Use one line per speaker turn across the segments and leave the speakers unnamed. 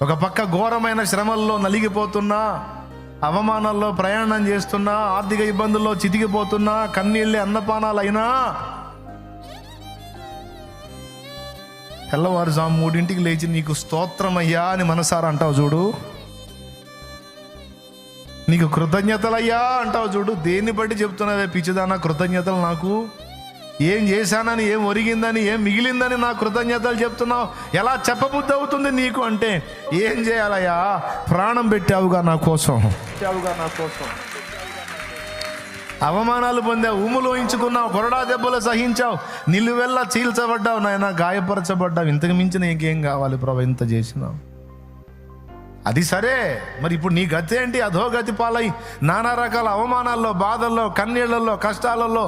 ఒక పక్క ఘోరమైన శ్రమల్లో నలిగిపోతున్నా, అవమానాల్లో ప్రయాణం చేస్తున్నా, ఆర్థిక ఇబ్బందుల్లో చితికిపోతున్నా, కన్నీళ్ళే అన్నపానాలైనా తెల్లవారుజాము 3 లేచి నీకు స్తోత్రమయ్యా అని మనసారా అంటావు చూడు, నీకు కృతజ్ఞతలయ్యా అంటావు చూడు. దేన్ని బట్టి చెప్తున్నావే పిచ్చిదానా కృతజ్ఞతలు? నాకు ఏం చేశానని, ఏం ఒరిగిందని, ఏం మిగిలిందని నా కృతజ్ఞతలు చెప్తున్నావు? ఎలా చెప్పబుద్ధి అవుతుంది నీకు అంటే, ఏం చేయాలయ్యా? ప్రాణం పెట్టావుగా నా కోసం, అవమానాలు పొందావు, ఉమ్ములు ఊహించుకున్నావు, కొరడా దెబ్బలు సహించావు, నిలువెల్లా చీల్చబడ్డావు, నాయన గాయపరచబడ్డావు. ఇంతకు మించిన ఇంకేం కావాలి ప్రభు? ఇంత చేసినావు. అది సరే, మరి ఇప్పుడు నీ గతి ఏంటి? అధోగతి పాలై నానా రకాల అవమానాల్లో, బాధల్లో, కన్నీళ్లలో, కష్టాలలో,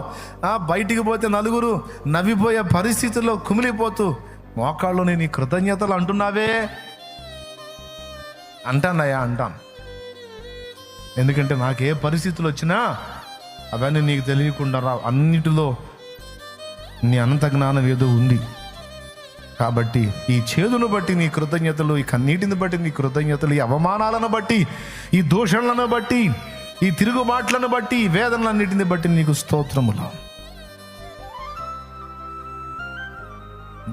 బయటికి పోతే నలుగురు నవ్విపోయే పరిస్థితుల్లో కుమిలిపోతూ మోకాళ్ళు నీ కృతజ్ఞతలు అంటున్నావే. అంటానయ్యా, అంటాను. ఎందుకంటే నాకు ఏ పరిస్థితులు వచ్చినా అవన్నీ నీకు తెలియకుండా రావు. అన్నిటిలో నీ అనంత జ్ఞానం ఏదో ఉంది. కాబట్టి ఈ చేదును బట్టి నీ కృతజ్ఞతలు, ఈ కన్నీటిని బట్టి నీ కృతజ్ఞతలు, ఈ అవమానాలను బట్టి, ఈ దూషణలను బట్టి, ఈ తిరుగుబాట్లను బట్టి, ఈ వేదనలన్నిటిని బట్టి నీకు స్తోత్రములు.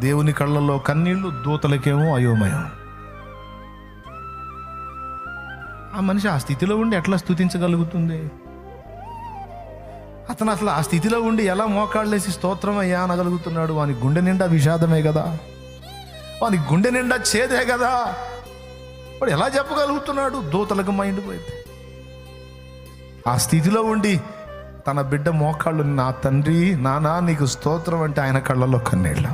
దేవుని కళ్ళల్లో కన్నీళ్లు, దూతలకేమో అయోమయం. ఆ మనిషి ఆ స్థితిలో ఉండి ఎట్లా స్తుతించగలుగుతుంది? అతను అసలు ఆ స్థితిలో ఉండి ఎలా మోకాళ్ళేసి స్తోత్రం అయ్యా అనగలుగుతున్నాడు? వాని గుండె నిండా విషాదమే కదా, వాని గుండె నిండా చేదే కదా, వాడు ఎలా చెప్పగలుగుతున్నాడు? దూతలకు మైండ్ పోయింది. ఆ స్థితిలో ఉండి తన బిడ్డ మోకాళ్ళు, నా తండ్రి, నానా నీకు స్తోత్రం అంటే ఆయన కళ్ళల్లో కన్నీళ్ళ.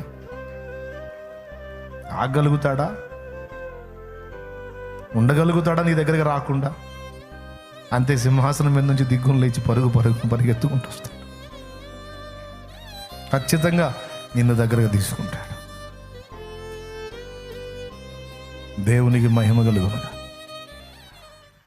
ఆగలుగుతాడా? ఉండగలుగుతాడా నీ దగ్గరికి రాకుండా? అంతే, సింహాసనం మీద నుంచి దిగ్గును లేచి పరిగెత్తుకుంటూ వస్తాడు. ఖచ్చితంగా నిన్ను దగ్గరగా తీసుకుంటాడు. దేవునికి మహిమ కలుగును.